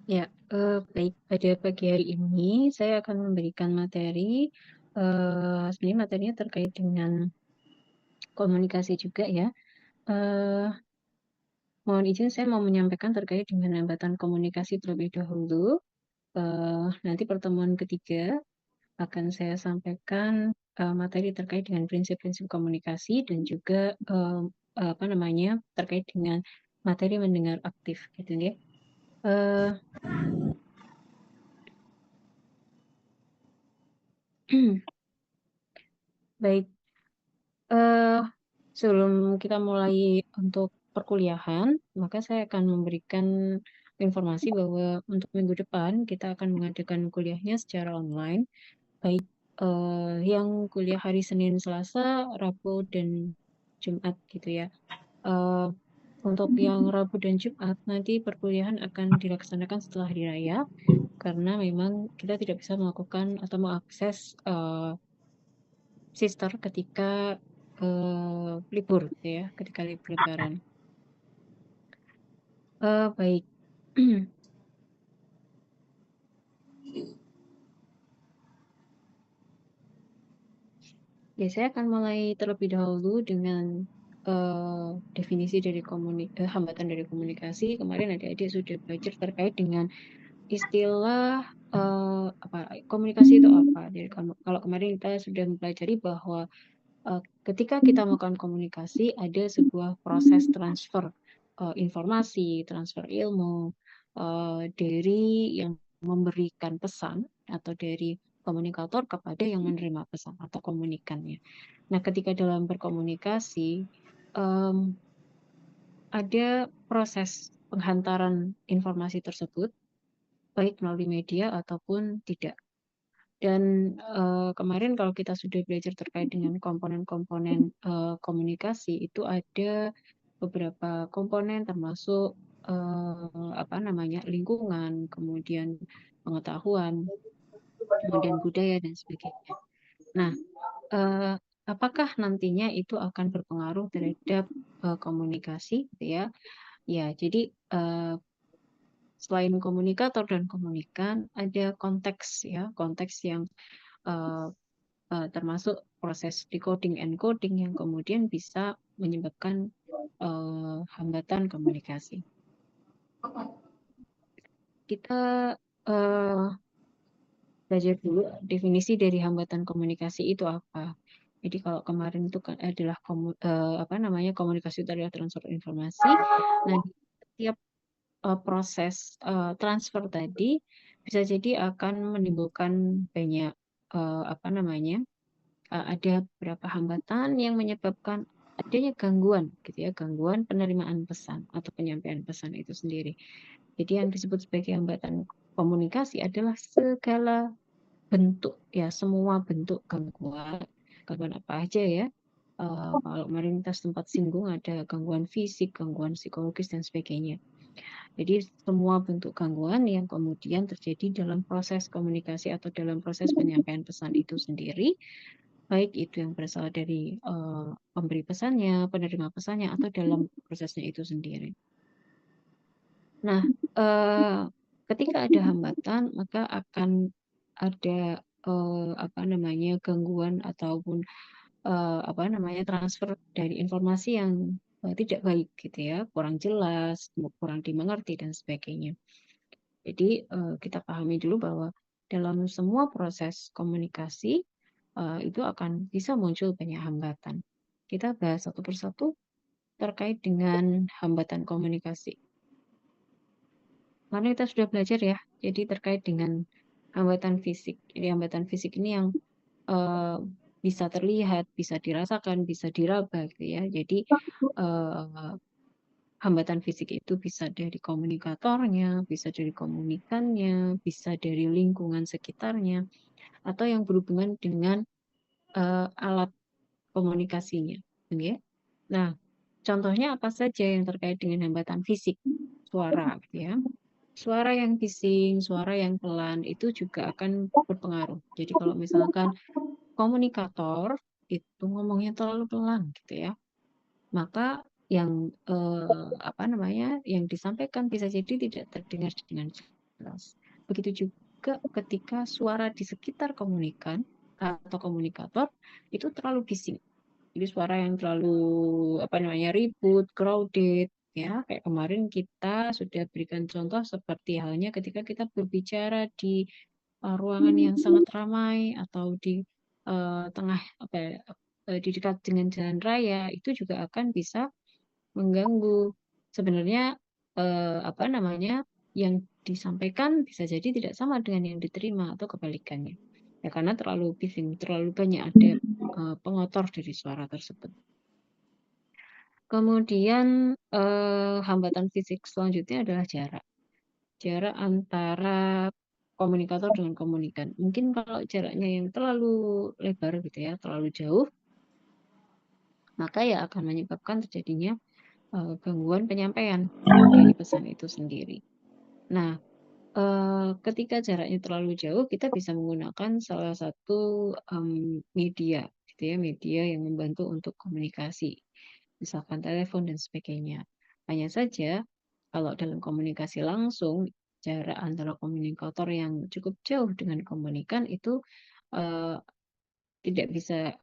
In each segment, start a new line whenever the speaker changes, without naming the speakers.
Ya, baik. Pada pagi hari ini saya akan memberikan materi, sebenarnya materinya terkait dengan komunikasi juga ya. Eee, Mohon izin saya mau menyampaikan terkait dengan hambatan komunikasi terlebih dahulu. Nanti pertemuan ketiga akan saya sampaikan, materi terkait dengan prinsip-prinsip komunikasi dan juga, apa namanya, terkait dengan materi mendengar aktif gitu ya. Eee, Baik. Eee, Sebelum kita mulai untuk perkuliahan, maka saya akan memberikan informasi bahwa untuk minggu depan kita akan mengadakan kuliahnya secara online, baik, yang kuliah hari Senin, Selasa, Rabu, dan Jumat gitu ya. Eee, untuk yang Rabu dan Jumat nanti perkuliahan akan dilaksanakan setelah hari raya, karena memang kita tidak bisa melakukan atau mengakses, sister ketika, libur gitu ya, ketika libur lebaran. Baik. Ya, saya akan mulai terlebih dahulu dengan, definisi dari hambatan dari komunikasi. Kemarin adik-adik sudah belajar terkait dengan istilah, apa, komunikasi itu apa. Jadi kalau kemarin kita sudah mempelajari bahwa, ketika kita melakukan komunikasi ada sebuah proses transfer, informasi, transfer ilmu, dari yang memberikan pesan atau dari komunikator kepada yang menerima pesan atau komunikannya. Nah, ketika dalam berkomunikasi, mmm, ada proses penghantaran informasi tersebut, baik melalui media ataupun tidak. Dan, kemarin kalau kita sudah belajar terkait dengan komponen-komponen, komunikasi, itu ada beberapa komponen termasuk, apa namanya, lingkungan, kemudian pengetahuan, kemudian budaya dan sebagainya. Nah, eee, apakah nantinya itu akan berpengaruh terhadap, komunikasi gitu ya? Ya, jadi, selain komunikator dan komunikan, ada konteks ya, konteks yang, eee termasuk proses decoding encoding yang kemudian bisa menyebabkan, hambatan komunikasi. Kita, eee, belajar dulu definisi dari hambatan komunikasi itu apa. Jadi kalau kemarin itu kan adalah apa namanya, komunikasi itu adalah transfer informasi. Nah, di setiap, proses, transfer tadi bisa jadi akan menimbulkan banyak, apa namanya, ada beberapa hambatan yang menyebabkan adanya gangguan gitu ya, gangguan penerimaan pesan atau penyampaian pesan itu sendiri. Jadi yang disebut sebagai hambatan komunikasi adalah segala bentuk ya, semua bentuk gangguan, gangguan apa aja ya. Kalau kemarin kita sempat singgung ada gangguan fisik, gangguan psikologis dan sebagainya. Jadi semua bentuk gangguan yang kemudian terjadi dalam proses komunikasi atau dalam proses penyampaian pesan itu sendiri, baik itu yang berasal dari, pemberi pesannya, penerima pesannya, atau dalam prosesnya itu sendiri. Nah, eee, ketika ada hambatan, maka akan ada, apa namanya, gangguan ataupun, apa namanya, transfer dari informasi yang, tidak baik gitu ya, kurang jelas, kurang dimengerti dan sebagainya. Jadi, kita pahami dulu bahwa dalam semua proses komunikasi, itu akan bisa muncul banyak hambatan. Kita bahas satu persatu terkait dengan hambatan komunikasi. Karena kita sudah belajar ya, jadi terkait dengan hambatan fisik. Jadi hambatan fisik ini yang, eee, bisa terlihat, bisa dirasakan, bisa diraba gitu ya. Jadi, eee, hambatan fisik itu bisa dari komunikatornya, bisa dari komunikannya, bisa dari lingkungan sekitarnya, atau yang berhubungan dengan, alat komunikasinya, gitu ya. Nah, contohnya apa saja yang terkait dengan hambatan fisik? Suara, gitu ya. Suara yang bising, suara yang pelan, itu juga akan berpengaruh. Jadi kalau misalkan komunikator itu ngomongnya terlalu pelan, gitu ya, maka yang, apa namanya, yang disampaikan bisa jadi tidak terdengar dengan jelas. jelas. Begitu juga ketika suara di sekitar komunikan atau komunikator itu terlalu bising. Jadi suara yang terlalu ribut, crowded, ya kayak kemarin kita sudah berikan contoh seperti halnya ketika kita berbicara di ruangan yang sangat ramai atau di tengah di dekat dengan jalan raya itu juga akan bisa mengganggu. Sebenarnya yang disampaikan bisa jadi tidak sama dengan yang diterima atau kebalikannya. Ya karena terlalu bising, terlalu banyak ada pengotor dari suara tersebut. Kemudian hambatan fisik selanjutnya adalah jarak. Jarak antara komunikator dengan komunikan. Mungkin kalau jaraknya yang terlalu lebar gitu ya, terlalu jauh, maka ya akan menyebabkan terjadinya gangguan penyampaian dari pesan itu sendiri. Nah, ketika jaraknya terlalu jauh, kita bisa menggunakan salah satu media, gitu ya, media yang membantu untuk komunikasi, misalkan telepon dan sebagainya. Hanya saja, kalau dalam komunikasi langsung, jarak antara komunikator yang cukup jauh dengan komunikan itu eh, tidak bisa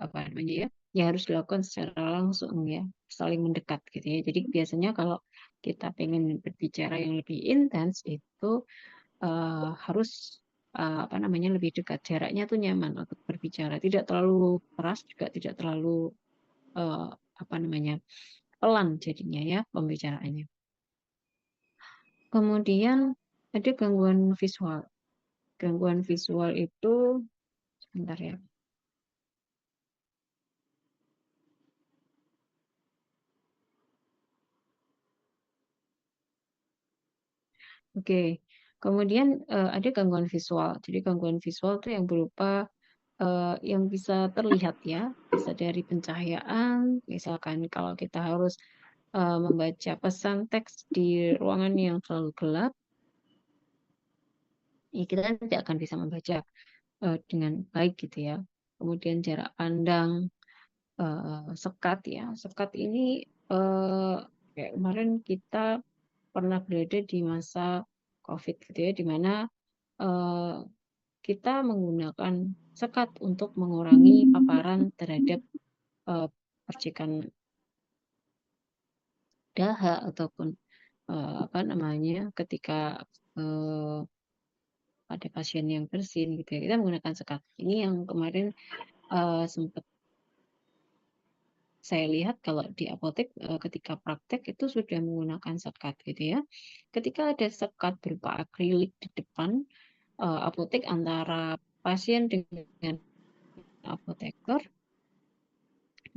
ya harus dilakukan secara langsung ya, saling mendekat gitu ya. Jadi biasanya kalau kita pengen berbicara yang lebih intens itu harus lebih dekat, jaraknya tuh nyaman untuk berbicara, tidak terlalu keras juga tidak terlalu uh, pelan jadinya ya pembicaraannya. Kemudian ada gangguan visual. Gangguan visual itu sebentar ya. Oke. Kemudian ada gangguan visual. Jadi gangguan visual itu yang berupa yang bisa terlihat ya, bisa dari pencahayaan, misalkan kalau kita harus membaca pesan teks di ruangan yang terlalu gelap, ya kita tidak akan bisa membaca dengan baik gitu ya. Kemudian jarak pandang, sekat ya, sekat ini kayak kemarin kita pernah berada di masa COVID gitu ya, di mana eh, kita menggunakan sekat untuk mengurangi paparan terhadap percikan dahak ataupun ketika eh, ada pasien yang bersin gitu ya, kita menggunakan sekat. Ini yang kemarin sempat saya lihat kalau di apotek ketika praktek itu sudah menggunakan sekat gitu ya. Ketika ada sekat berupa akrilik di depan apotek antara pasien dengan apoteker,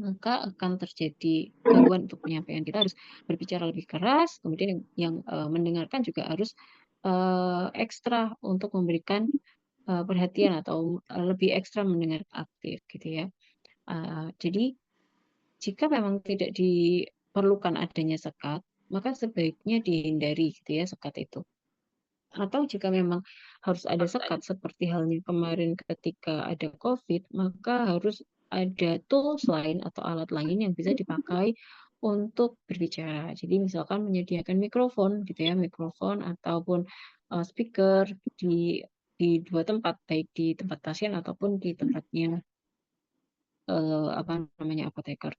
maka akan terjadi gangguan untuk penyampaian. Kita harus berbicara lebih keras, kemudian yang mendengarkan juga harus ekstra untuk memberikan perhatian atau lebih ekstra mendengar aktif gitu ya. Jadi jika memang tidak diperlukan adanya sekat, maka sebaiknya dihindari gitu ya sekat itu. Atau jika memang harus ada sekat seperti halnya kemarin ketika ada COVID, maka harus ada tools lain atau alat lain yang bisa dipakai untuk berbicara. Jadi misalkan menyediakan mikrofon gitu ya, mikrofon ataupun speaker di dua tempat, baik di tempat pasien ataupun di tempatnya apoteker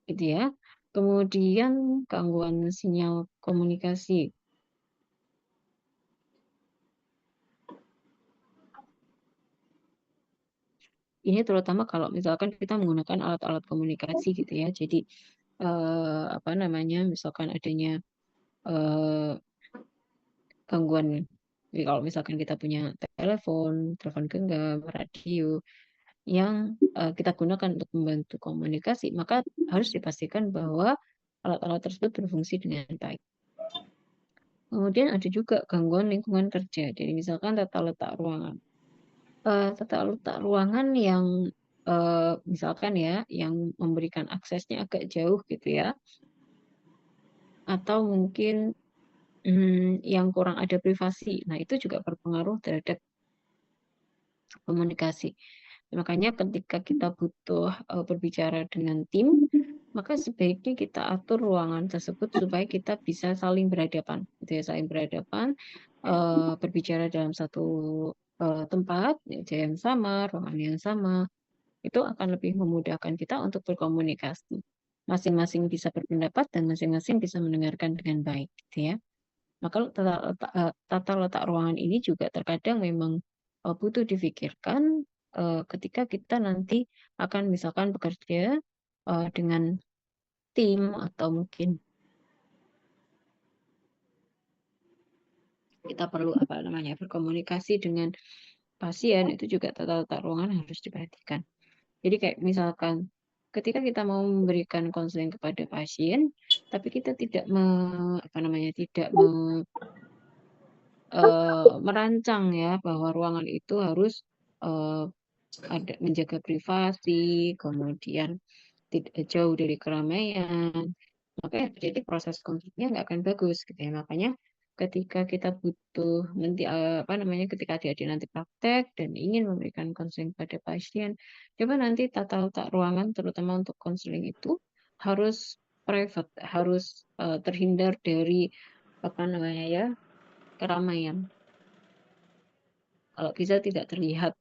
gitu ya. Kemudian gangguan sinyal komunikasi. Ini terutama kalau misalkan kita menggunakan alat-alat komunikasi gitu ya. Jadi misalkan adanya gangguan. Jadi kalau misalkan kita punya telepon genggam, radio yang kita gunakan untuk membantu komunikasi, maka harus dipastikan bahwa alat-alat tersebut berfungsi dengan baik. Kemudian ada juga gangguan lingkungan kerja. Jadi misalkan tata letak ruangan. Tata letak ruangan yang misalkan ya, yang memberikan aksesnya agak jauh gitu ya, atau mungkin yang kurang ada privasi. Nah, itu juga berpengaruh terhadap komunikasi. Makanya ketika kita butuh berbicara dengan tim, maka sebaiknya kita atur ruangan tersebut supaya kita bisa saling berhadapan, gitu ya, saling berhadapan berbicara dalam satu tempat yang sama, ruangan yang sama, itu akan lebih memudahkan kita untuk berkomunikasi. Masing-masing bisa berpendapat dan masing-masing bisa mendengarkan dengan baik, gitu ya. Maka tata letak ruangan ini juga terkadang memang butuh difikirkan ketika kita nanti akan misalkan bekerja dengan tim atau mungkin kita perlu apa namanya berkomunikasi dengan pasien, itu juga tata letak ruangan harus diperhatikan. Jadi kayak misalkan ketika kita mau memberikan konseling kepada pasien, tapi kita tidak apa namanya tidak merancang ya bahwa ruangan itu harus eh, ada menjaga privasi, kemudian tidak jauh dari keramaian, maka yang terjadi proses konfliknya nggak akan bagus gitu ya. Makanya ketika kita butuh nanti apa namanya ketika adik-adik nanti praktek dan ingin memberikan konseling pada pasien, coba nanti tata letak ruangan terutama untuk konseling itu harus private, harus terhindar dari apa namanya ya keramaian. Kalau bisa tidak terlihat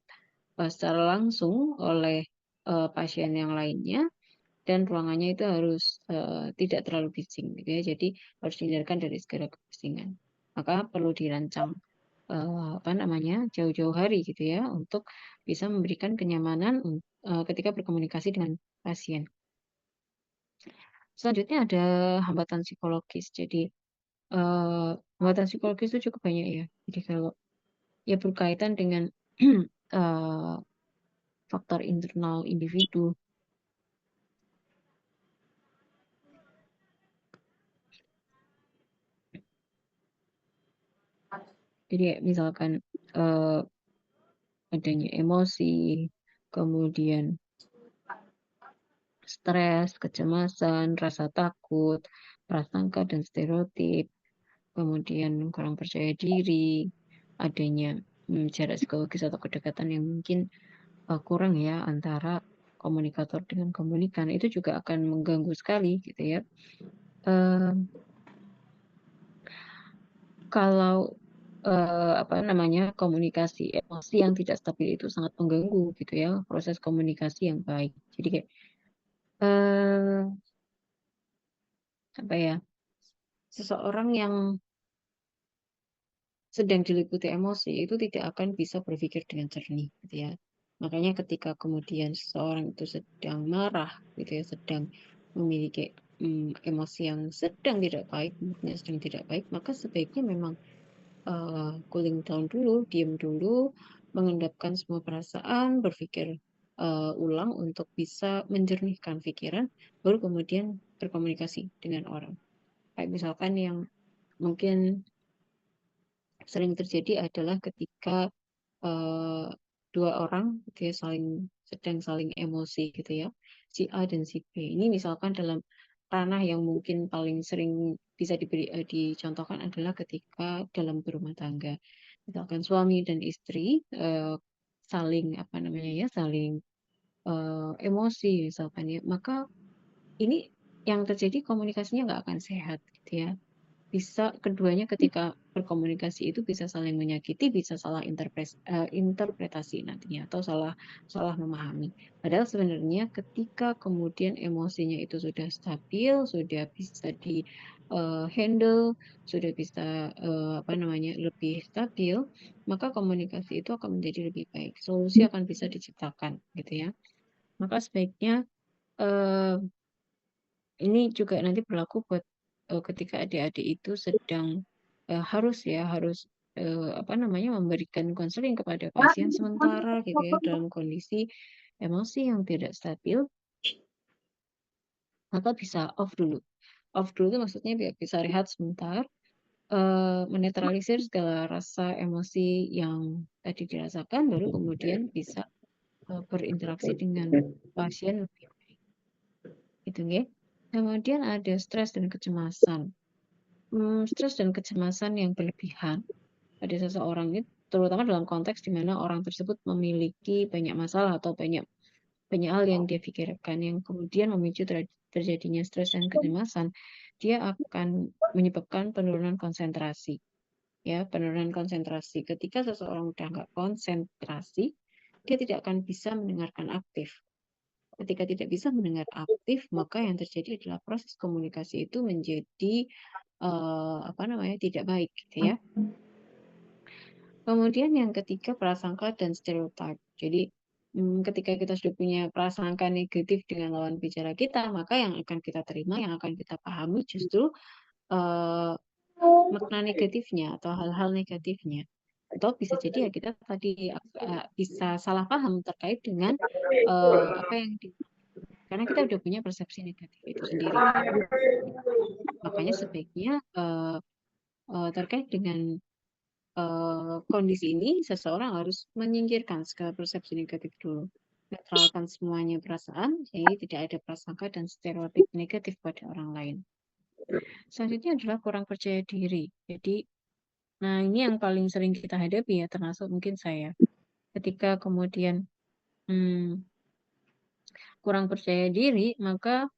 secara langsung oleh pasien yang lainnya dan ruangannya itu harus tidak terlalu bising gitu ya. Jadi harus dihindarkan dari segala kebisingan. Maka perlu dirancang apa namanya jauh-jauh hari gitu ya untuk bisa memberikan kenyamanan ketika berkomunikasi dengan pasien. Selanjutnya ada hambatan psikologis. Jadi hambatan psikologis itu cukup banyak ya. Jadi kalau ya berkaitan dengan eh, faktor internal individu. Jadi misalkan eh, adanya emosi, kemudian stres, kecemasan, rasa takut, prasangka dan stereotip, kemudian kurang percaya diri, adanya jarak psikologis atau kedekatan yang mungkin kurang ya antara komunikator dengan komunikan, itu juga akan mengganggu sekali gitu ya. Eh, kalau apa namanya komunikasi emosi yang tidak stabil itu sangat mengganggu gitu ya proses komunikasi yang baik. Jadi kayak eh, apa ya seseorang yang sedang diliputi emosi itu tidak akan bisa berpikir dengan jernih gitu ya. Makanya ketika kemudian seseorang itu sedang marah gitu ya, sedang memiliki emosi yang sedang tidak baik, moodnya sedang tidak baik, maka sebaiknya memang cooling down dulu, diam dulu, mengendapkan semua perasaan, berpikir ulang untuk bisa menjernihkan pikiran, baru kemudian berkomunikasi dengan orang. Kayak misalkan yang mungkin sering terjadi adalah ketika eh, dua orang dia sedang saling emosi gitu ya, si A dan si B. Ini misalkan dalam ranah yang mungkin paling sering bisa dicontohkan adalah ketika dalam berumah tangga. Misalkan suami dan istri saling apa namanya ya, saling emosi misalkan ya, maka ini yang terjadi komunikasinya nggak akan sehat gitu ya. Bisa keduanya ketika berkomunikasi itu bisa saling menyakiti, bisa salah interpretasi nantinya atau salah salah memahami. Padahal sebenarnya ketika kemudian emosinya itu sudah stabil, sudah bisa di handle, sudah bisa apa namanya lebih stabil, maka komunikasi itu akan menjadi lebih baik. Solusi akan bisa diciptakan gitu ya. Maka sebaiknya eh, ini juga nanti berlaku buat ketika adik-adik itu sedang harus apa namanya memberikan konseling kepada pasien sementara gitu ya dalam kondisi emosi yang tidak stabil, maka bisa off dulu. Off dulu itu maksudnya biar bisa rehat sebentar, menetralisir segala rasa emosi yang tadi dirasakan, baru kemudian bisa berinteraksi dengan pasien lebih baik. Gitu ya. Kemudian ada stres dan kecemasan. Stres dan kecemasan yang berlebihan pada seseorang itu terutama dalam konteks di mana orang tersebut memiliki banyak masalah atau banyak banyak hal yang dia pikirkan yang kemudian memicu terjadinya stres dan kecemasan, dia akan menyebabkan penurunan konsentrasi ya, penurunan konsentrasi. Ketika seseorang udah nggak konsentrasi, dia tidak akan bisa mendengarkan aktif. Ketika tidak bisa mendengar aktif, maka yang terjadi adalah proses komunikasi itu menjadi apa namanya tidak baik, gitu ya. Kemudian yang ketiga prasangka dan stereotip. Jadi ketika kita sudah punya prasangka negatif dengan lawan bicara kita, maka yang akan kita terima, yang akan kita pahami justru eh, makna negatifnya atau hal-hal negatifnya. Atau bisa jadi ya kita tadi bisa salah paham terkait dengan apa yang karena kita udah punya persepsi negatif itu sendiri kan. Makanya sebaiknya terkait dengan kondisi ini seseorang harus menyingkirkan segala persepsi negatif dulu. Netralkan semuanya perasaan, jadi tidak ada prasangka dan stereotip negatif pada orang lain. Selanjutnya adalah kurang percaya diri. Jadi, nah ini yang paling sering kita hadapi ya, termasuk mungkin saya. Ketika kemudian kurang percaya diri, maka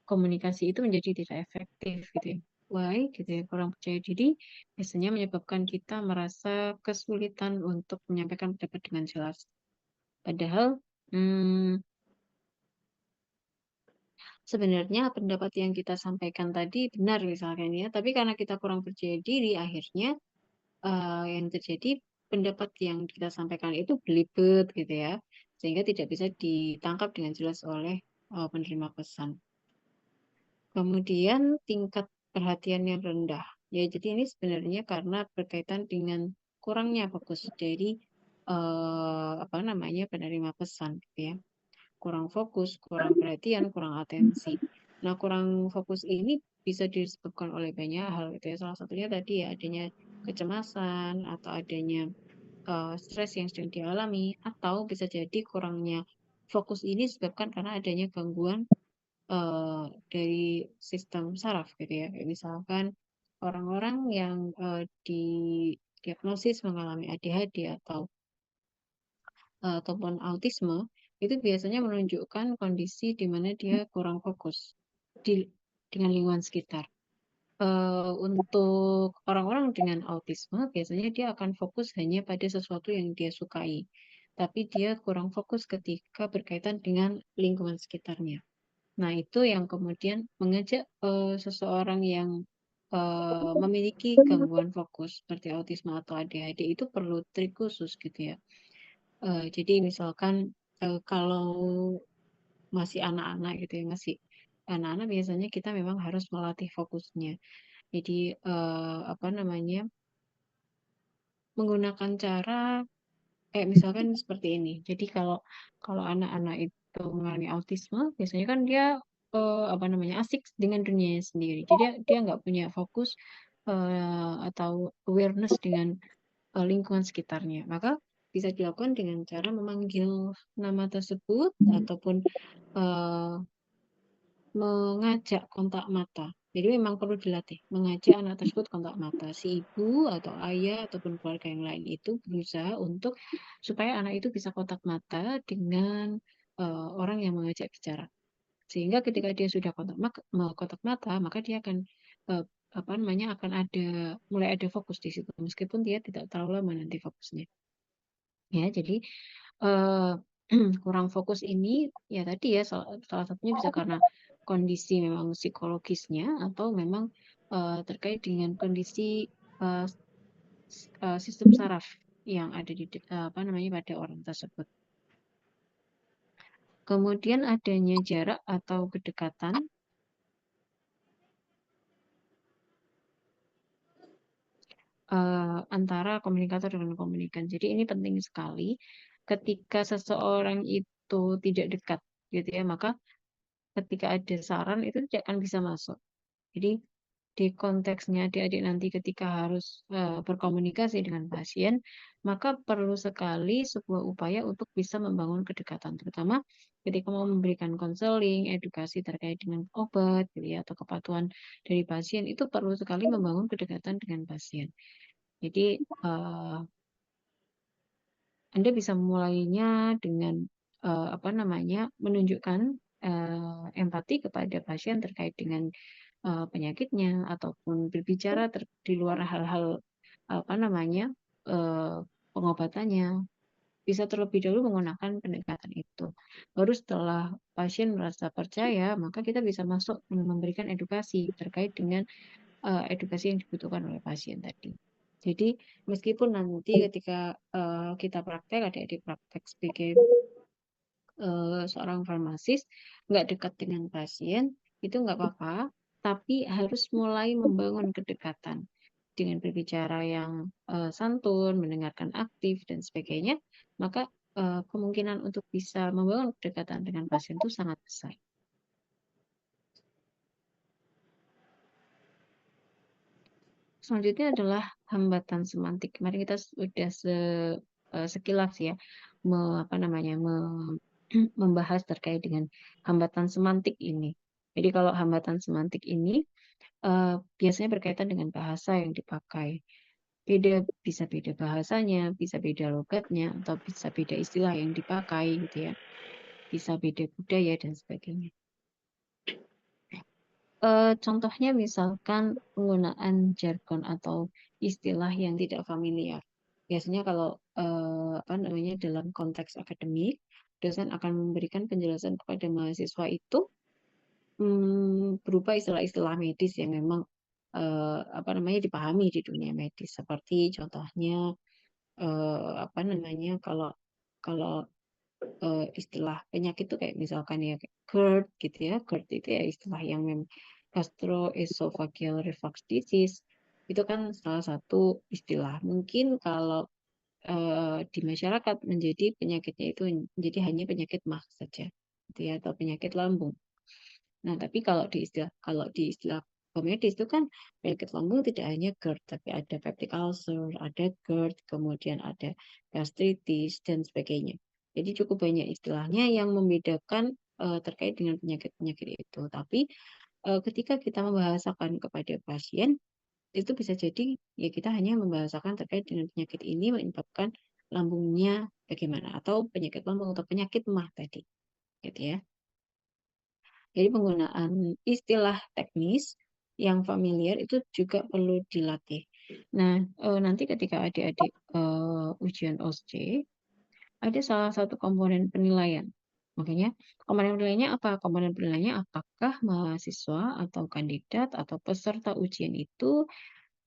komunikasi itu menjadi tidak efektif gitu ya. Why gitu ya, kurang percaya diri biasanya menyebabkan kita merasa kesulitan untuk menyampaikan pendapat dengan jelas. Padahal sebenarnya pendapat yang kita sampaikan tadi benar misalkan ya, tapi karena kita kurang percaya diri, akhirnya yang terjadi pendapat yang kita sampaikan itu belibet gitu ya, sehingga tidak bisa ditangkap dengan jelas oleh penerima pesan. Kemudian tingkat perhatian yang rendah. Ya, jadi ini sebenarnya karena berkaitan dengan kurangnya fokus dari apa namanya penerima pesan, gitu ya. Kurang fokus, kurang perhatian, kurang atensi. Nah, kurang fokus ini bisa disebabkan oleh banyak hal, gitu ya. Salah satunya tadi ya adanya kecemasan atau adanya stres yang sedang dialami, atau bisa jadi kurangnya fokus ini disebabkan karena adanya gangguan dari sistem saraf gitu ya. Kayak misalkan orang-orang yang didiagnosis mengalami ADHD ataupun autisme itu biasanya menunjukkan kondisi di mana dia kurang fokus dengan lingkungan sekitar. Untuk orang-orang dengan autisme biasanya dia akan fokus hanya pada sesuatu yang dia sukai, tapi dia kurang fokus ketika berkaitan dengan lingkungan sekitarnya. Nah, itu yang kemudian mengajak seseorang yang memiliki gangguan fokus seperti autisme atau ADHD itu perlu trik khusus gitu ya. Jadi misalkan kalau masih anak-anak gitu ya, masih anak-anak biasanya kita memang harus melatih fokusnya. Jadi apa namanya menggunakan cara kayak misalkan seperti ini. Jadi kalau kalau anak-anak itu mengalami autisme, biasanya kan dia apa namanya asik dengan dunianya sendiri. Jadi dia nggak punya fokus atau awareness dengan lingkungan sekitarnya. Maka bisa dilakukan dengan cara memanggil nama tersebut ataupun eh, mengajak kontak mata. Jadi memang perlu dilatih, mengajak anak tersebut kontak mata. Si ibu atau ayah ataupun keluarga yang lain itu berusaha untuk supaya anak itu bisa kontak mata dengan orang yang mengajak bicara. Sehingga ketika dia sudah kontak mata, maka dia akan eh, apa namanya akan mulai ada fokus di situ, meskipun dia tidak terlalu lama nanti fokusnya. Ya, jadi eh, kurang fokus ini ya tadi ya salah satunya bisa karena kondisi memang psikologisnya atau memang terkait dengan kondisi eh, sistem saraf yang ada di apa namanya pada orang tersebut. Kemudian adanya jarak atau kedekatan antara komunikator dengan komunikan. Jadi ini penting sekali ketika seseorang itu tidak dekat gitu ya, maka ketika ada saran itu tidak akan bisa masuk. Jadi di konteksnya adik-adik nanti ketika harus berkomunikasi dengan pasien, maka perlu sekali sebuah upaya untuk bisa membangun kedekatan, terutama ketika mau memberikan konseling, edukasi terkait dengan obat, gitu ya, atau kepatuhan dari pasien, itu perlu sekali membangun kedekatan dengan pasien. Jadi Anda bisa memulainya dengan apa namanya menunjukkan empati kepada pasien terkait dengan penyakitnya ataupun berbicara di luar hal-hal pengobatannya. Bisa terlebih dahulu menggunakan pendekatan itu. Baru setelah pasien merasa percaya, maka kita bisa masuk memberikan edukasi terkait dengan edukasi yang dibutuhkan oleh pasien tadi. Jadi meskipun nanti ketika kita praktek, adik-adik praktek sebagai seorang farmasis, nggak dekat dengan pasien, itu nggak apa-apa, tapi harus mulai membangun kedekatan dengan berbicara yang santun, mendengarkan aktif, dan sebagainya, maka kemungkinan untuk bisa membangun kedekatan dengan pasien itu sangat besar. Selanjutnya adalah hambatan semantik. Kemarin kita sudah sekilas ya, membahas terkait dengan hambatan semantik ini. Jadi kalau hambatan semantik ini biasanya berkaitan dengan bahasa yang dipakai. Bisa beda bahasanya, bisa beda logatnya, atau bisa beda istilah yang dipakai gitu ya. Bisa beda budaya dan sebagainya. Contohnya misalkan penggunaan jargon atau istilah yang tidak familiar. Biasanya kalau dalam konteks akademik, dosen akan memberikan penjelasan kepada mahasiswa itu berupa istilah-istilah medis yang memang dipahami di dunia medis. Seperti contohnya kalau kalau istilah penyakit itu kayak misalkan ya GERD gitu ya. GERD itu ya istilah yang memang gastroesophageal reflux disease, itu kan salah satu istilah. Mungkin kalau di masyarakat menjadi penyakitnya itu menjadi hanya penyakit MAH saja gitu ya, atau penyakit lambung. Nah, tapi kalau di istilah medis itu kan penyakit lambung tidak hanya GERD, tapi ada peptic ulcer, ada GERD, kemudian ada gastritis dan sebagainya. Jadi cukup banyak istilahnya yang membedakan terkait dengan penyakit-penyakit itu. Tapi ketika kita membahasakan kepada pasien, itu bisa jadi ya kita hanya membahasakan terkait dengan penyakit ini menyebabkan lambungnya bagaimana, atau penyakit lambung atau penyakit MAH tadi, gitu ya. Jadi penggunaan istilah teknis yang familiar itu juga perlu dilatih. Nah, nanti ketika adik-adik ujian OSCE, ada salah satu komponen penilaian. Makanya komponen penilaiannya apa? Komponen penilaiannya apakah mahasiswa atau kandidat atau peserta ujian itu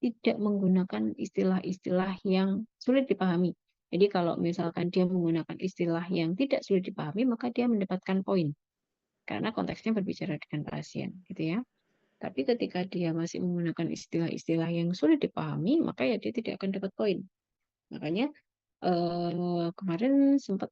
tidak menggunakan istilah-istilah yang sulit dipahami. Jadi kalau misalkan dia menggunakan istilah yang tidak sulit dipahami, maka dia mendapatkan poin. Karena konteksnya berbicara dengan pasien, gitu ya. Tapi ketika dia masih menggunakan istilah-istilah yang sulit dipahami, maka ya dia tidak akan dapat poin. Makanya kemarin sempat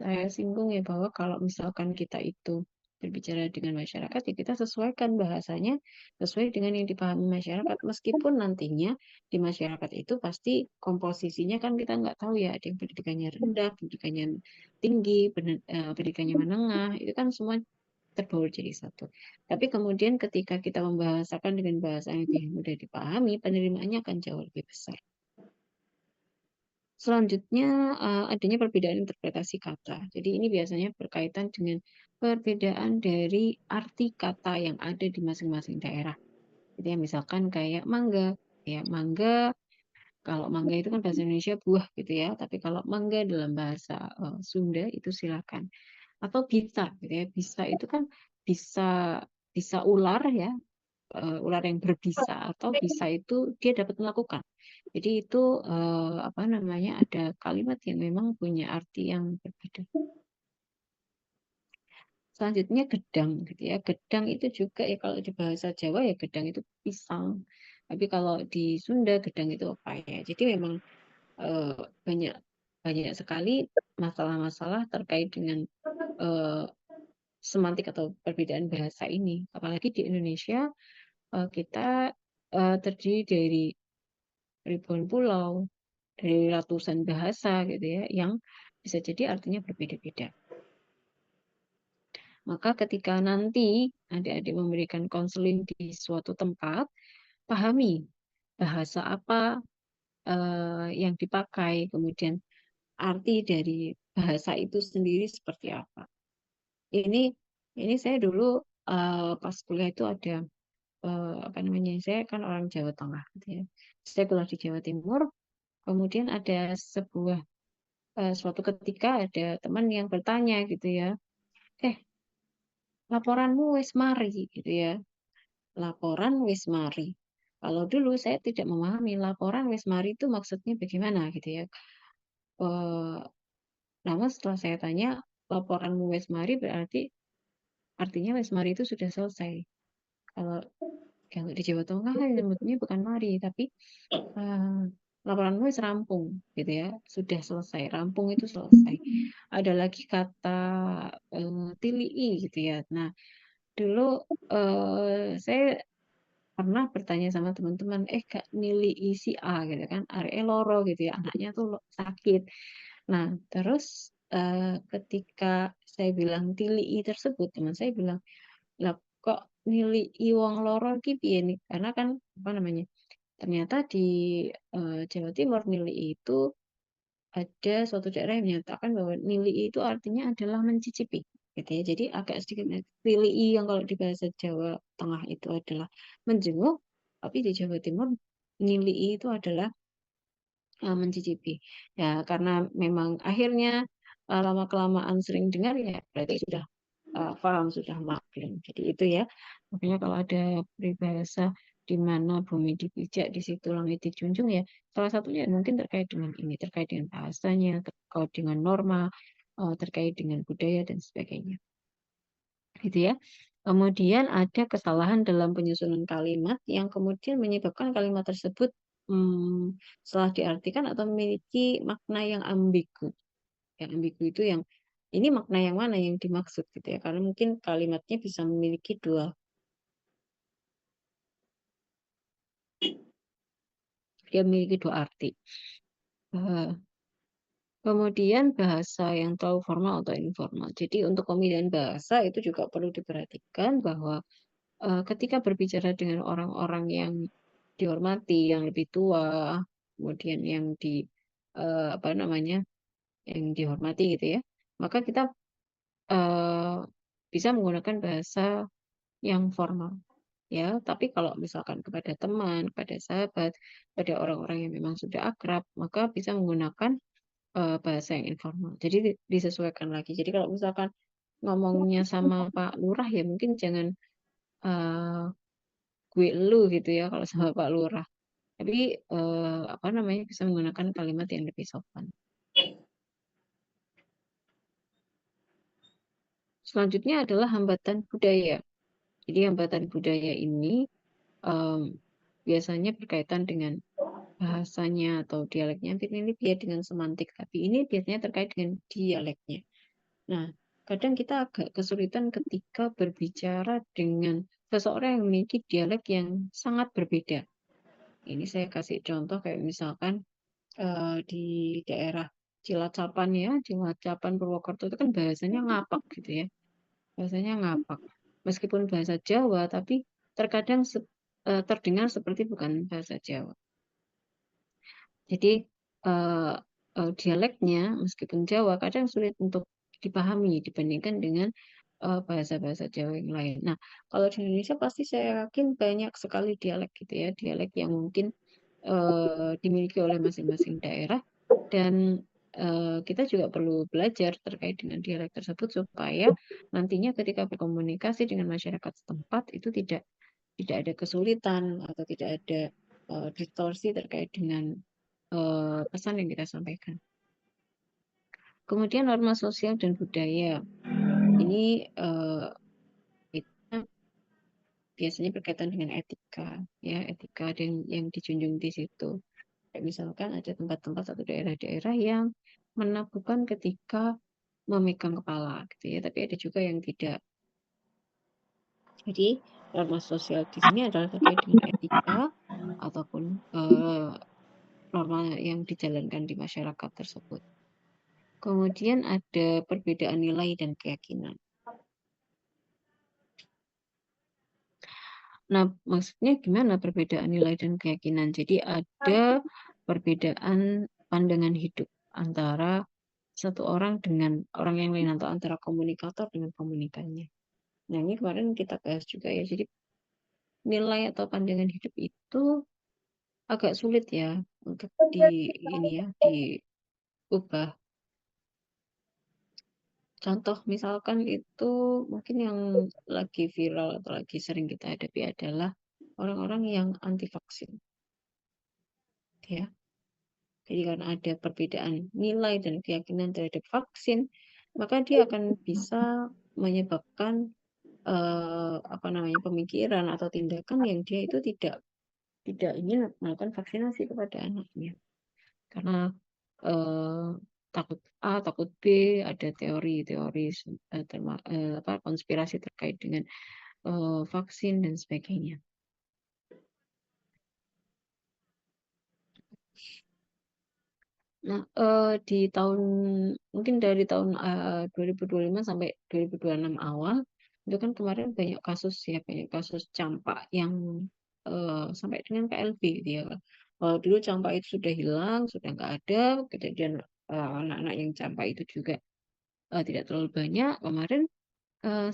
saya singgung ya, bahwa kalau misalkan kita itu berbicara dengan masyarakat, ya kita sesuaikan bahasanya sesuai dengan yang dipahami masyarakat. Meskipun nantinya di masyarakat itu pasti komposisinya kan kita nggak tahu ya, ada yang pendidikannya rendah, pendidikannya tinggi, pendidikannya menengah, itu kan semua terbaur jadi satu. Tapi kemudian ketika kita membahasakan dengan bahasa yang lebih mudah dipahami, penerimaannya akan jauh lebih besar. Selanjutnya adanya perbedaan interpretasi kata. Jadi ini biasanya berkaitan dengan perbedaan dari arti kata yang ada di masing-masing daerah. Jadi ya, misalkan kayak mangga, ya mangga, kalau mangga itu kan bahasa Indonesia buah gitu ya, tapi kalau mangga dalam bahasa Sunda itu silakan. Atau bisa gitu ya, bisa itu kan bisa bisa ular ya, ular yang berbisa, atau bisa itu dia dapat melakukan. Jadi itu ada kalimat yang memang punya arti yang berbeda. Selanjutnya gedang gitu ya. Gedang itu juga ya, kalau di bahasa Jawa ya gedang itu pisang. Tapi kalau di Sunda gedang itu apa ya? Jadi memang eh, banyak banyak sekali masalah-masalah terkait dengan eh, semantik atau perbedaan bahasa ini. Apalagi di Indonesia kita terdiri dari ribuan pulau, dari ratusan bahasa gitu ya, yang bisa jadi artinya berbeda-beda. Maka ketika nanti adik-adik memberikan konseling di suatu tempat, pahami bahasa apa yang dipakai, kemudian arti dari bahasa itu sendiri seperti apa. Ini saya dulu pas kuliah itu ada apa namanya, saya kan orang Jawa Tengah gitu ya. Saya kuliah di Jawa Timur, kemudian ada suatu ketika ada teman yang bertanya gitu ya, "Eh, laporanmu wis mari," gitu ya. Laporan wis mari. Kalau dulu saya tidak memahami laporan wis mari itu maksudnya bagaimana gitu ya. Eee, Namun setelah saya tanya, laporanmu wis mari berarti artinya wis mari itu sudah selesai. Kalau kalau di Jawa Tengah kan nyebutnya bukan mari, tapi eee, laporanmu wis rampung gitu ya, sudah selesai, rampung itu selesai. Ada lagi kata, tilii gitu ya. Nah, dulu, saya pernah bertanya sama teman-teman, "Eh, Kak, nilii si A," gitu kan, "areke loro," gitu ya, anaknya tuh sakit. Nah, terus, ketika saya bilang tilii tersebut, teman saya bilang, "Lah kok nilii wong loro iki piye nih?" Karena kan, apa namanya, ternyata di, Jawa Timur nilii itu ada suatu daerah yang menyatakan bahwa nilii itu artinya adalah mencicipi, gitu ya. Jadi agak sedikit tilii yang kalau di bahasa Jawa Tengah itu adalah menjenguk, tapi di Jawa Timur nilii itu adalah mencicipi. Ya karena memang akhirnya, lama-kelamaan sering dengar ya berarti sudah, paham, sudah maklum. Jadi itu ya, makanya kalau ada peribahasa di mana bumi dipijak, di situ langit dijunjung ya, salah satunya mungkin terkait dengan ini, terkait dengan bahasanya, terkait dengan norma, terkait dengan budaya dan sebagainya, gitu ya. Kemudian ada kesalahan dalam penyusunan kalimat yang kemudian menyebabkan kalimat tersebut, salah diartikan atau memiliki makna yang ambigu. Yang ambigu itu yang, ini makna yang mana yang dimaksud gitu ya, karena mungkin kalimatnya bisa memiliki dia memiliki 2 arti. Eee, Kemudian bahasa yang terlalu formal atau informal. Jadi untuk pemilihan bahasa itu juga perlu diperhatikan bahwa ketika berbicara dengan orang-orang yang dihormati, yang lebih tua, kemudian yang apa namanya, yang dihormati gitu ya, maka kita, eee, bisa menggunakan bahasa yang formal, ya. Tapi kalau misalkan kepada teman, kepada sahabat, pada orang-orang yang memang sudah akrab, maka bisa menggunakan, bahasa yang informal. Jadi disesuaikan lagi. Jadi kalau misalkan ngomongnya sama Pak Lurah ya mungkin jangan, eee gue lu gitu ya kalau sama Pak Lurah. Tapi, apa namanya, bisa menggunakan kalimat yang lebih sopan. Selanjutnya adalah hambatan budaya. Jadi hambatan budaya ini, mmm, biasanya berkaitan dengan bahasanya atau dialeknya, hampir mirip ya dengan semantik, tapi ini biasanya terkait dengan dialeknya. Nah, kadang kita agak kesulitan ketika berbicara dengan seseorang yang memiliki dialek yang sangat berbeda. Ini saya kasih contoh kayak misalkan di daerah Cilacapan ya, Cilacapan Purwokerto itu kan bahasanya ngapak gitu ya, bahasanya ngapak. Meskipun bahasa Jawa, tapi terkadang terdengar seperti bukan bahasa Jawa. Jadi, eee dialeknya meskipun Jawa kadang sulit untuk dipahami dibandingkan dengan, bahasa-bahasa Jawa yang lain. Nah, kalau di Indonesia pasti saya yakin banyak sekali dialek gitu ya, dialek yang mungkin, dimiliki oleh masing-masing daerah dan, kita juga perlu belajar terkait dengan dialek tersebut supaya nantinya ketika berkomunikasi dengan masyarakat setempat itu tidak ada kesulitan atau tidak ada, distorsi terkait dengan, pesan yang kita sampaikan. Kemudian norma sosial dan budaya. Ini, kita biasanya berkaitan dengan etika, ya, etika dan yang dijunjung di situ. Kayak misalkan ada tempat-tempat atau daerah-daerah yang menabuhkan ketika memegang kepala gitu ya, tapi ada juga yang tidak. Jadi norma sosial di sini adalah terkait dengan etika ataupun, norma yang dijalankan di masyarakat tersebut. Kemudian ada perbedaan nilai dan keyakinan. Nah, maksudnya gimana perbedaan nilai dan keyakinan? Jadi ada perbedaan pandangan hidup antara satu orang dengan orang yang lain atau antara komunikator dengan komunikannya. Nah, ini kemarin kita bahas juga ya. Jadi nilai atau pandangan hidup itu agak sulit ya untuk ini ya, diubah. Contoh misalkan itu mungkin yang lagi viral atau lagi sering kita hadapi adalah orang-orang yang anti vaksin, ya. Jadi karena ada perbedaan nilai dan keyakinan terhadap vaksin, maka dia akan bisa menyebabkan apa namanya pemikiran atau tindakan yang dia itu tidak ingin melakukan vaksinasi kepada anaknya karena eh, takut A, takut B, ada teori-teori apa konspirasi terkait dengan vaksin dan sebagainya. Nah, di tahun mungkin dari tahun 2025 sampai 2026 awal itu kan kemarin banyak kasus ya, banyak kasus campak yang sampai dengan KLB gitu ya. Dulu campak itu sudah hilang, sudah nggak ada, kejadian anak-anak yang campak itu juga tidak terlalu banyak. Kemarin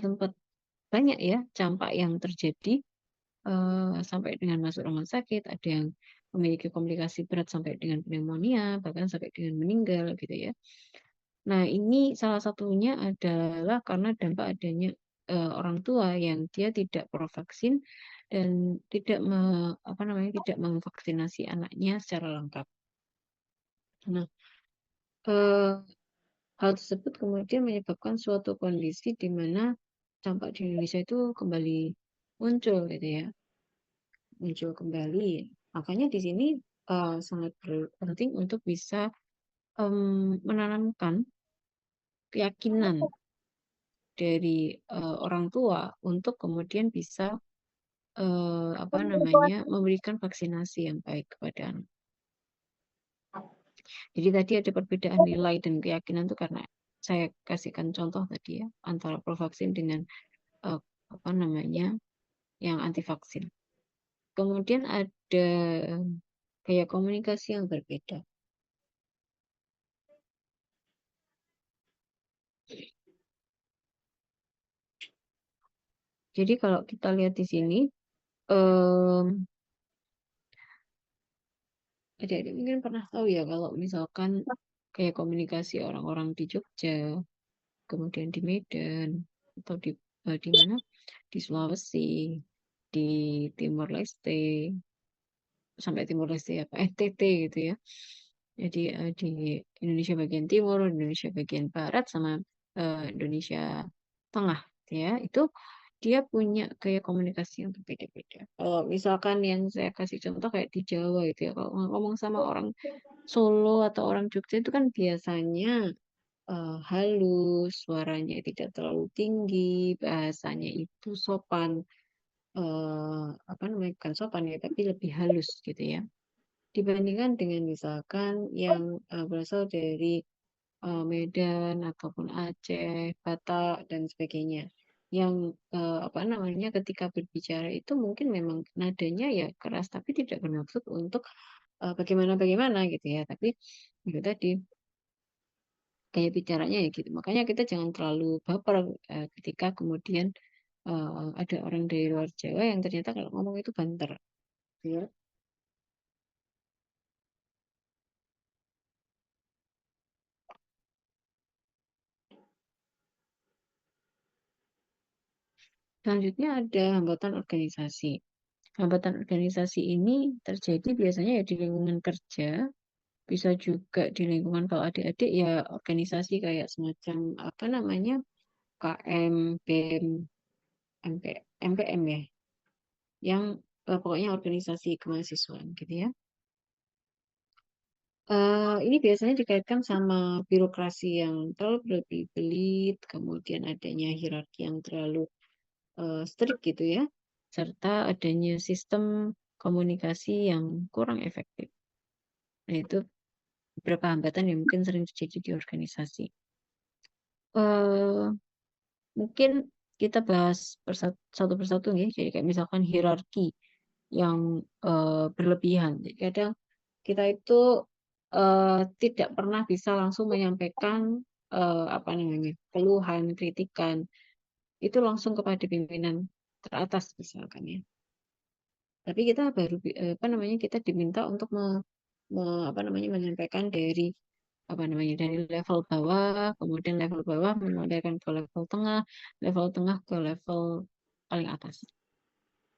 sempat banyak ya campak yang terjadi sampai dengan masuk rumah sakit, ada yang memiliki komplikasi berat sampai dengan pneumonia, bahkan sampai dengan meninggal gitu ya. Nah, ini salah satunya adalah karena dampak adanya orang tua yang dia tidak pro-vaksin dan tidak apa namanya tidak memvaksinasi anaknya secara lengkap. Nah, eh, hal tersebut kemudian menyebabkan suatu kondisi di mana campak di Indonesia itu kembali muncul gitu ya, muncul kembali. Makanya di sini sangat penting untuk bisa menanamkan keyakinan dari orang tua untuk kemudian bisa apa namanya memberikan vaksinasi yang baik kepada anak. Jadi tadi ada perbedaan nilai dan keyakinan itu karena saya kasihkan contoh tadi ya antara pro vaksin dengan eh, apa namanya yang anti vaksin. Kemudian ada gaya komunikasi yang berbeda. Jadi kalau kita lihat di sini, adik-adik mungkin pernah tahu ya kalau misalkan kayak komunikasi orang-orang di Jogja, kemudian di Medan, atau di mana? Di Sulawesi, di Timor Leste, sampai Timor Leste apa? NTT gitu ya. Jadi di Indonesia bagian timur, Indonesia bagian barat, sama Indonesia tengah, gitu ya. Itu dia punya gaya komunikasi yang berbeda-beda. Kalau misalkan yang saya kasih contoh kayak di Jawa itu ya, kalau ngomong sama orang Solo atau orang Jogja itu kan biasanya halus, suaranya tidak terlalu tinggi, bahasanya itu sopan, apa namanya bukan sopan ya, tapi lebih halus gitu ya. Dibandingkan dengan misalkan yang berasal dari Medan ataupun Aceh, Batak dan sebagainya. Yang apa namanya ketika berbicara itu mungkin memang nadanya ya keras, tapi tidak bermaksud untuk bagaimana-bagaimana gitu ya. Tapi itu tadi kayak bicaranya ya gitu. Makanya kita jangan terlalu baper ketika kemudian ada orang dari luar Jawa yang ternyata kalau ngomong itu banter. Ya. Selanjutnya ada hambatan organisasi. Hambatan organisasi ini terjadi biasanya ya di lingkungan kerja, bisa juga di lingkungan kalau adik-adik ya organisasi kayak semacam apa namanya KM, BEM, MP, MPM ya, yang pokoknya organisasi kemahasiswaan gitu ya. Ini biasanya dikaitkan sama birokrasi yang terlalu berbelit, kemudian adanya hierarki yang terlalu strict gitu ya, serta adanya sistem komunikasi yang kurang efektif. Nah, itu beberapa hambatan yang mungkin sering terjadi di organisasi. Eh, Mungkin kita bahas satu persatu nih, jadi kayak misalkan hierarki yang berlebihan. Jadi kadang kita itu tidak pernah bisa langsung menyampaikan apa namanya keluhan, kritikan itu langsung kepada pimpinan teratas misalkan ya. Tapi kita baru apa namanya kita diminta untuk apa namanya menyampaikan dari apa namanya dari level bawah, kemudian level bawah menyampaikan ke level tengah ke level paling atas.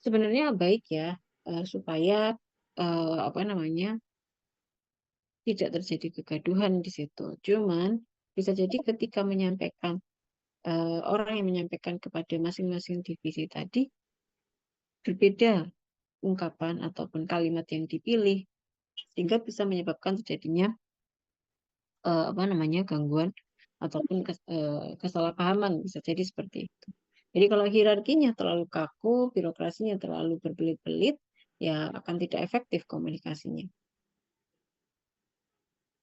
Sebenarnya baik ya supaya apa namanya tidak terjadi kegaduhan di situ. Cuman bisa jadi ketika menyampaikan orang yang menyampaikan kepada masing-masing divisi tadi berbeda ungkapan ataupun kalimat yang dipilih sehingga bisa menyebabkan terjadinya apa namanya gangguan ataupun kesalahpahaman bisa jadi seperti itu. Jadi kalau hierarkinya terlalu kaku, birokrasinya terlalu berbelit-belit, ya akan tidak efektif komunikasinya.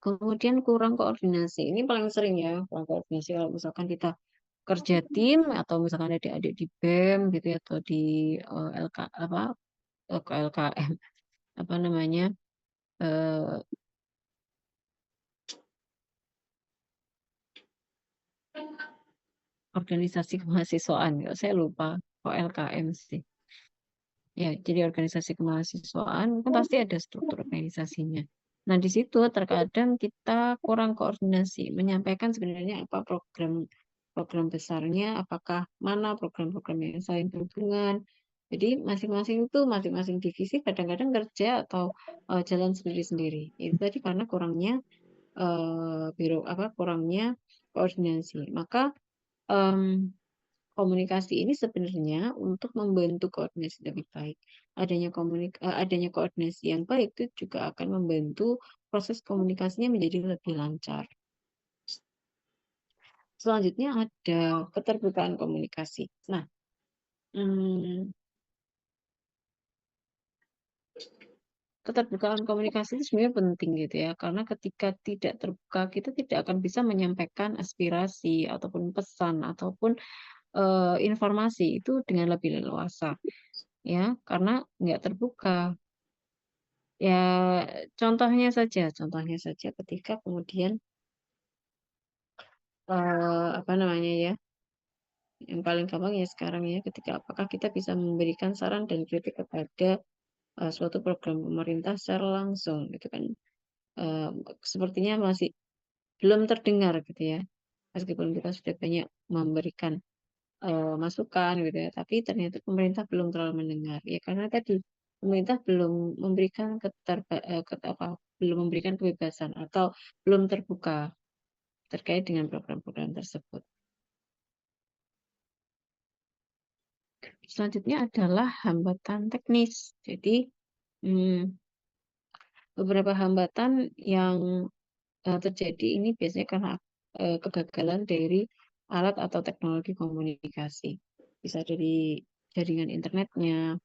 Kemudian kurang koordinasi. Ini paling sering ya, kurang koordinasi kalau misalkan kita kerja tim atau misalkan adik-adik di BEM gitu ya, atau di LK apa LKM apa namanya eh, organisasi kemahasiswaan. Ya, saya lupa kok LKM sih. Ya, jadi organisasi kemahasiswaan kan pasti ada struktur organisasinya. Nah, di situ terkadang kita kurang koordinasi, menyampaikan sebenarnya apa program program besarnya, apakah mana program-program yang saling berhubungan. Jadi masing-masing divisi kadang-kadang kerja atau jalan sendiri-sendiri. Itu tadi karena kurangnya kurangnya koordinasi. Maka em, komunikasi ini sebenarnya untuk membantu koordinasi lebih baik. Adanya koordinasi yang baik itu juga akan membantu proses komunikasinya menjadi lebih lancar. Selanjutnya ada keterbukaan komunikasi. Nah, hmm, keterbukaan komunikasi itu sebenarnya penting gitu ya, karena ketika tidak terbuka, kita tidak akan bisa menyampaikan aspirasi ataupun pesan ataupun informasi itu dengan lebih leluasa, ya, karena nggak terbuka. Ya, contohnya saja ketika kemudian apa namanya ya, yang paling gampang ya sekarang ya, ketika apakah kita bisa memberikan saran dan kritik kepada suatu program pemerintah secara langsung, gitu kan? Eh, Sepertinya masih belum terdengar gitu ya, meskipun kita sudah banyak memberikan masukan gitu ya, tapi ternyata pemerintah belum terlalu mendengar, ya karena tadi pemerintah belum memberikan belum memberikan kebebasan atau belum terbuka terkait dengan program-program tersebut. Selanjutnya adalah hambatan teknis. Jadi, hmm, beberapa hambatan yang terjadi ini biasanya karena kegagalan dari alat atau teknologi komunikasi. Bisa dari jaringan internetnya,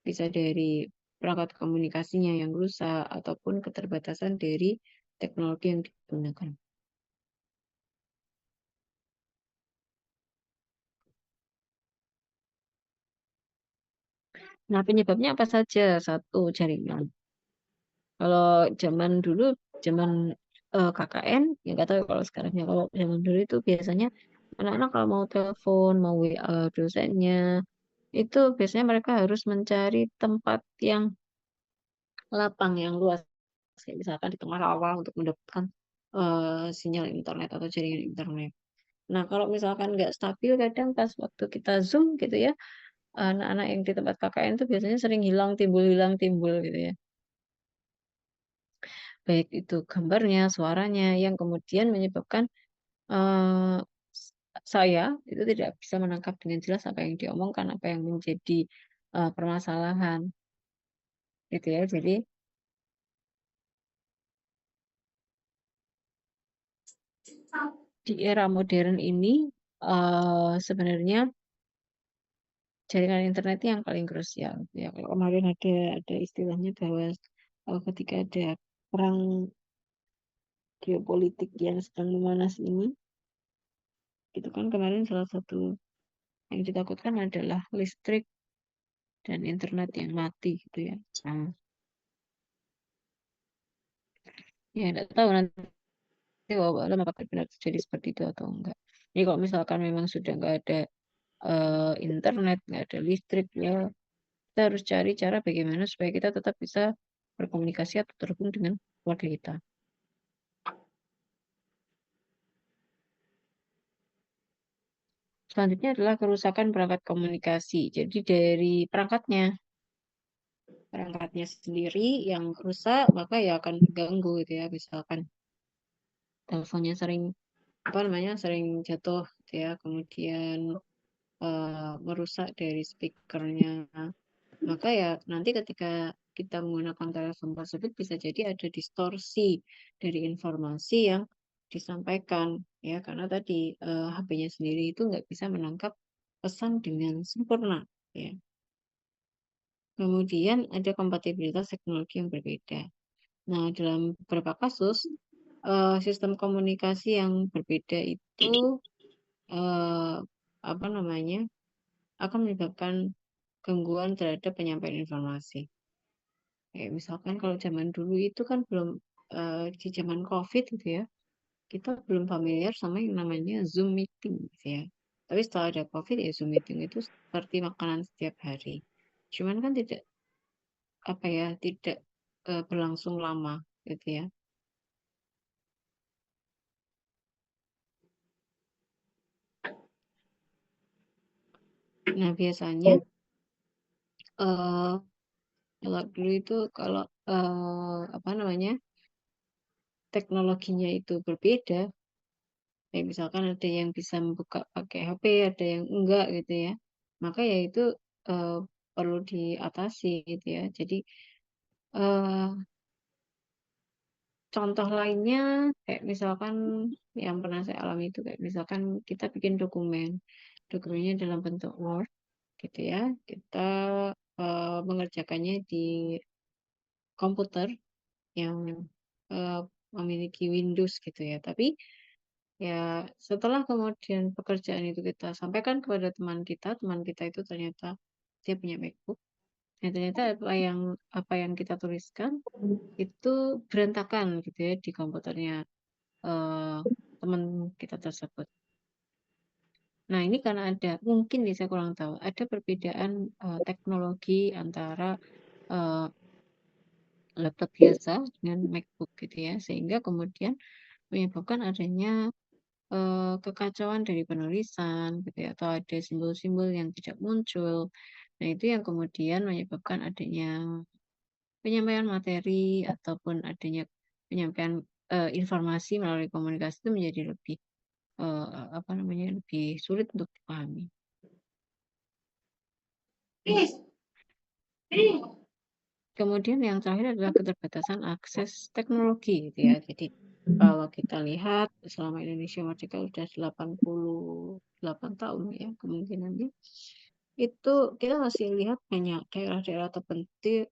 bisa dari perangkat komunikasinya yang rusak, ataupun keterbatasan dari teknologi yang digunakan. Nah, penyebabnya apa saja? Satu, jaringan. Kalau zaman dulu, zaman KKN, ya nggak tahu kalau sekarang ya. Kalau zaman dulu itu biasanya anak-anak kalau mau telepon, mau WA dosennya, itu biasanya mereka harus mencari tempat yang lapang, yang luas. Kayak misalkan di tengah rawa untuk mendapatkan sinyal internet atau jaringan internet. Nah, kalau misalkan nggak stabil, kadang pas waktu kita Zoom gitu ya, anak-anak yang di tempat KKN itu biasanya sering hilang, timbul gitu ya. Baik itu gambarnya, suaranya, yang kemudian menyebabkan eh, saya itu tidak bisa menangkap dengan jelas apa yang diomongkan, apa yang menjadi permasalahan, gitu ya. Jadi di era modern ini sebenarnya jaringan internet yang paling krusial. Ya, kalau kemarin ada istilahnya bahwa ketika ada perang geopolitik yang sedang memanas ini, itu kan kemarin salah satu yang ditakutkan adalah listrik dan internet yang mati gitu ya. Nah, ya tidak tahu nanti bahwa apakah benar terjadi seperti itu atau enggak. Jadi kalau misalkan memang sudah nggak ada internet, nggak ada listrik ya, kita harus cari cara bagaimana supaya kita tetap bisa berkomunikasi atau terhubung dengan keluarga kita. Selanjutnya adalah kerusakan perangkat komunikasi. Jadi dari perangkatnya sendiri yang rusak, maka ya akan mengganggu gitu ya. Misalkan teleponnya sering jatuh gitu ya, kemudian merusak dari speakernya. Maka ya nanti ketika kita menggunakan telepon tersebut bisa jadi ada distorsi dari informasi yang disampaikan ya, karena tadi HP-nya sendiri itu nggak bisa menangkap pesan dengan sempurna ya. Kemudian ada kompatibilitas teknologi yang berbeda. Nah, dalam beberapa kasus sistem komunikasi yang berbeda itu eh, apa namanya akan menyebabkan gangguan terhadap penyampaian informasi. Kayak misalkan kalau zaman dulu itu kan belum di zaman COVID gitu ya, kita belum familiar sama yang namanya Zoom meeting gitu ya. Tapi setelah ada COVID ya Zoom meeting itu seperti makanan setiap hari. Cuman kan tidak apa ya, tidak berlangsung lama gitu ya. Nah, biasanya eh kalau dulu itu kalau apa namanya teknologinya itu berbeda, kayak misalkan ada yang bisa membuka pakai HP, ada yang enggak gitu ya. Maka ya itu eh, perlu diatasi gitu ya. Jadi eh, contoh lainnya kayak misalkan yang pernah saya alami itu kayak misalkan kita bikin dokumennya dalam bentuk Word gitu ya. Kita mengerjakannya di komputer yang eh, memiliki Windows gitu ya. Tapi ya, setelah kemudian pekerjaan itu kita sampaikan kepada teman kita itu ternyata dia punya MacBook. Dan ternyata apa yang kita tuliskan itu berantakan gitu ya di komputernya eh, teman kita tersebut. Nah, ini karena mungkin nih saya kurang tahu, ada perbedaan teknologi antara eh, laptop biasa dengan MacBook gitu ya, sehingga kemudian menyebabkan adanya kekacauan dari penulisan gitu ya, atau ada simbol-simbol yang tidak muncul. Nah, itu yang kemudian menyebabkan adanya penyampaian materi ataupun adanya penyampaian informasi melalui komunikasi itu menjadi lebih apa namanya lebih sulit untuk dipahami. Kemudian yang terakhir adalah keterbatasan akses teknologi gitu ya. Jadi kalau kita lihat selama Indonesia merdeka sudah 88 tahun ya kemungkinannya itu kita masih lihat banyak daerah-daerah terpencil